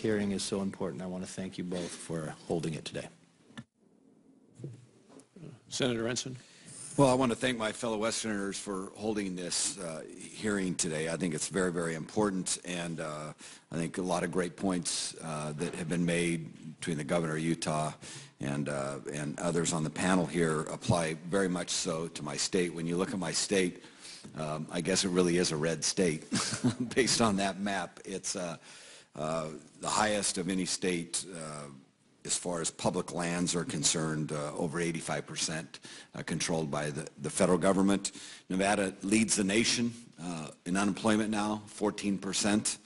hearing is so important. I want to thank you both for holding it today. Senator Ensign. Well, I want to thank my fellow Westerners for holding this hearing today. I think it's very, very important, and I think a lot of great points that have been made between the governor of Utah and others on the panel here apply very much so to my state. When you look at my state, I guess it really is a red state based on that map. It's the highest of any state as far as public lands are concerned, over 85% controlled by the federal government. Nevada leads the nation in unemployment now, 14%.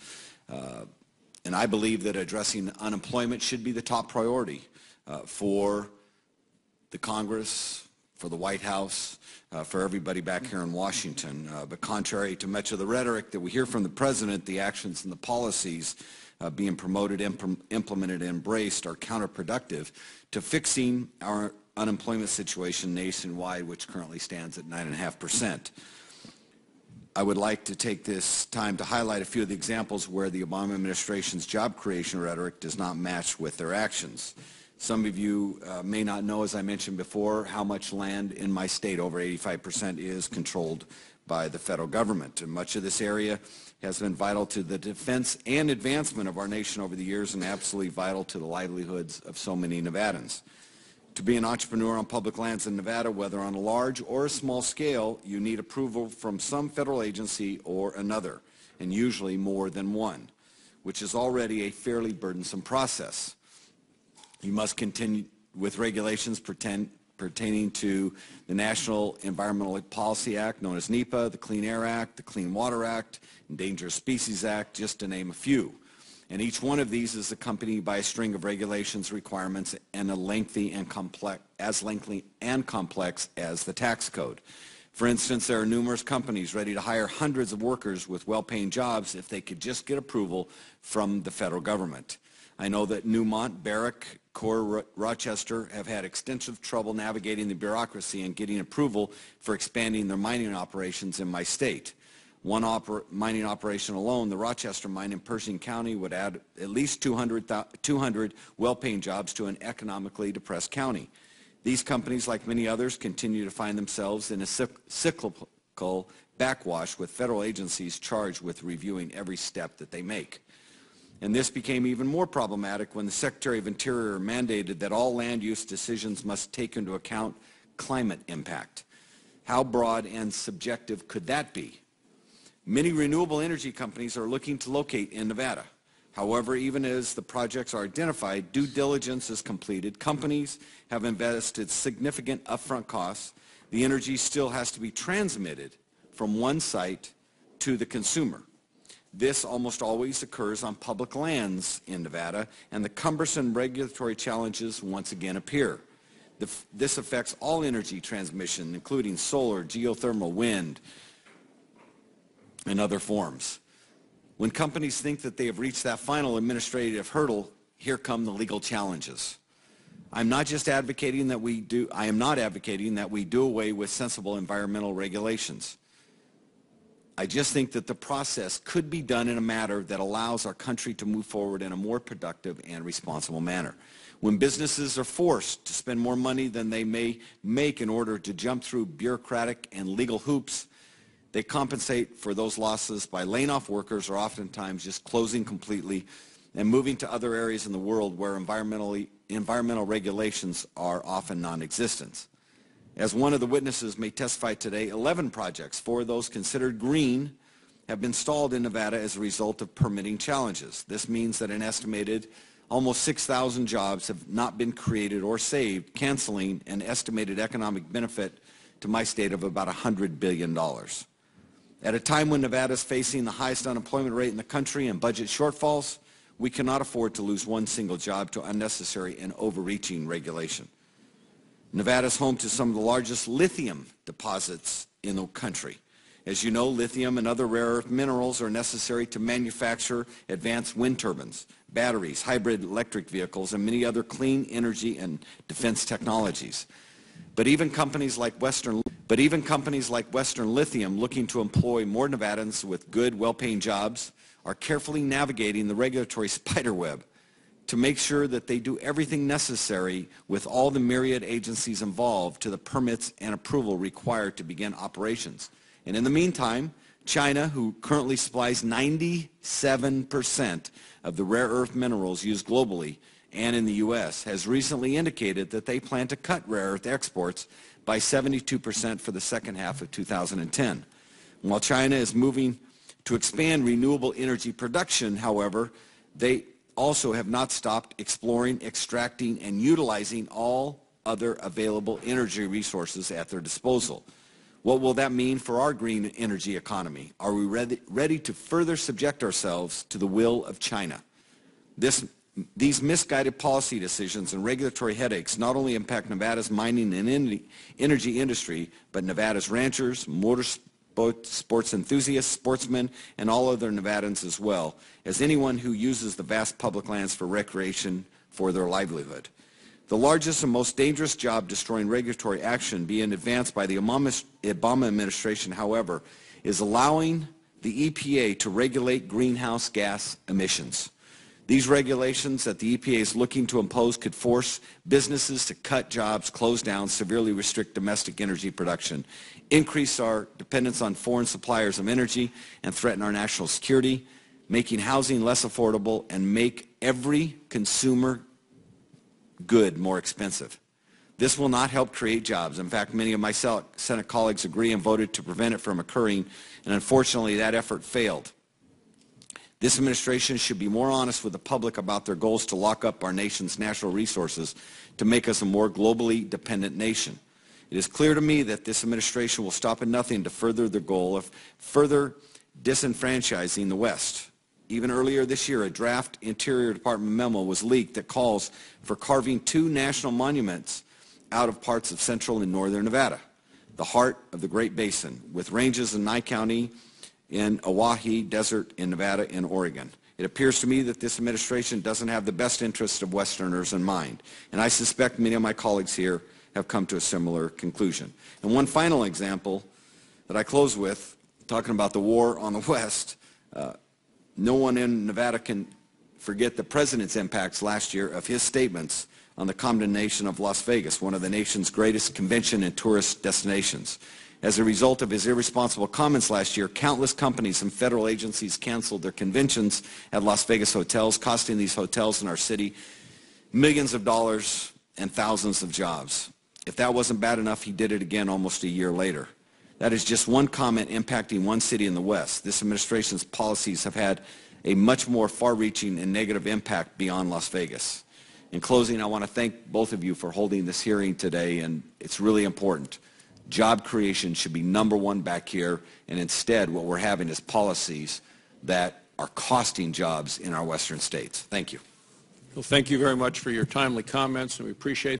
And I believe that addressing unemployment should be the top priority for the Congress, for the White House, for everybody back here in Washington. But contrary to much of the rhetoric that we hear from the president, the actions and the policies being promoted, implemented, and embraced are counterproductive to fixing our unemployment situation nationwide, which currently stands at 9.5%. I would like to take this time to highlight a few of the examples where the Obama administration's job creation rhetoric does not match with their actions. Some of you may not know, as I mentioned before, how much land in my state, over 85%, is controlled by the federal government. And much of this area has been vital to the defense and advancement of our nation over the years, and absolutely vital to the livelihoods of so many Nevadans. To be an entrepreneur on public lands in Nevada, whether on a large or a small scale, you need approval from some federal agency or another, and usually more than one, which is already a fairly burdensome process. You must continue with regulations pertaining to the National Environmental Policy Act, known as NEPA, the Clean Air Act, the Clean Water Act, Endangered Species Act, just to name a few. And each one of these is accompanied by a string of regulations, requirements, and as lengthy and complex as the tax code. For instance, there are numerous companies ready to hire hundreds of workers with well-paying jobs if they could just get approval from the federal government. I know that Newmont, Barrick, Core, Rochester have had extensive trouble navigating the bureaucracy and getting approval for expanding their mining operations in my state. One mining operation alone, the Rochester mine in Pershing County, would add at least 200 well-paying jobs to an economically depressed county. These companies, like many others, continue to find themselves in a cyclical backwash with federal agencies charged with reviewing every step that they make. And this became even more problematic when the Secretary of Interior mandated that all land use decisions must take into account climate impact. How broad and subjective could that be? Many renewable energy companies are looking to locate in Nevada. However, even as the projects are identified, due diligence is completed, companies have invested significant upfront costs, the energy still has to be transmitted from one site to the consumer. This almost always occurs on public lands in Nevada, and the cumbersome regulatory challenges once again appear. This affects all energy transmission, including solar, geothermal, wind, and other forms. When companies think that they have reached that final administrative hurdle, here come the legal challenges. I am not advocating that we do away with sensible environmental regulations. I just think that the process could be done in a manner that allows our country to move forward in a more productive and responsible manner. When businesses are forced to spend more money than they may make in order to jump through bureaucratic and legal hoops, they compensate for those losses by laying off workers or oftentimes just closing completely and moving to other areas in the world where environmental regulations are often non-existent. As one of the witnesses may testify today, 11 projects, 4 of those considered green, have been stalled in Nevada as a result of permitting challenges. This means that an estimated almost 6,000 jobs have not been created or saved, canceling an estimated economic benefit to my state of about $100 billion. At a time when Nevada is facing the highest unemployment rate in the country and budget shortfalls, we cannot afford to lose one single job to unnecessary and overreaching regulation. Nevada is home to some of the largest lithium deposits in the country. As you know, lithium and other rare earth minerals are necessary to manufacture advanced wind turbines, batteries, hybrid electric vehicles, and many other clean energy and defense technologies. But even companies like Western Lithium, looking to employ more Nevadans with good, well-paying jobs, are carefully navigating the regulatory spiderweb to make sure that they do everything necessary with all the myriad agencies involved to the permits and approval required to begin operations. And in the meantime, China, who currently supplies 97% of the rare earth minerals used globally and in the U.S., has recently indicated that they plan to cut rare earth exports by 72% for the second half of 2010. And while China is moving to expand renewable energy production, however, they also have not stopped exploring, extracting, and utilizing all other available energy resources at their disposal. What will that mean for our green energy economy? Are we ready to further subject ourselves to the will of China? These misguided policy decisions and regulatory headaches not only impact Nevada's mining and energy industry, but Nevada's ranchers, sports enthusiasts, sportsmen, and all other Nevadans as well, as anyone who uses the vast public lands for recreation for their livelihood. The largest and most dangerous job-destroying regulatory action being advanced by the Obama administration, however, is allowing the EPA to regulate greenhouse gas emissions. These regulations that the EPA is looking to impose could force businesses to cut jobs, close down, severely restrict domestic energy production, increase our dependence on foreign suppliers of energy, and threaten our national security, making housing less affordable, and make every consumer good more expensive. This will not help create jobs. In fact, many of my Senate colleagues agree and voted to prevent it from occurring, and unfortunately that effort failed. This administration should be more honest with the public about their goals to lock up our nation's natural resources to make us a more globally dependent nation. It is clear to me that this administration will stop at nothing to further their goal of further disenfranchising the West. Even earlier this year, a draft Interior Department memo was leaked that calls for carving 2 national monuments out of parts of central and northern Nevada, the heart of the Great Basin, with ranges in Nye County, in Oahe Desert in Nevada and Oregon. It appears to me that this administration doesn't have the best interests of Westerners in mind, and I suspect many of my colleagues here have come to a similar conclusion. And one final example that I close with, talking about the war on the West, no one in Nevada can forget the President's impacts last year of his statements on the condemnation of Las Vegas, one of the nation's greatest convention and tourist destinations. As a result of his irresponsible comments last year, countless companies and federal agencies canceled their conventions at Las Vegas hotels, costing these hotels in our city millions of dollars and thousands of jobs. If that wasn't bad enough, he did it again almost a year later. That is just one comment impacting one city in the West. This administration's policies have had a much more far-reaching and negative impact beyond Las Vegas. In closing, I want to thank both of you for holding this hearing today, and it's really important. Job creation should be #1 back here, and instead what we're having is policies that are costing jobs in our western states. Thank you. Well, thank you very much for your timely comments, and we appreciate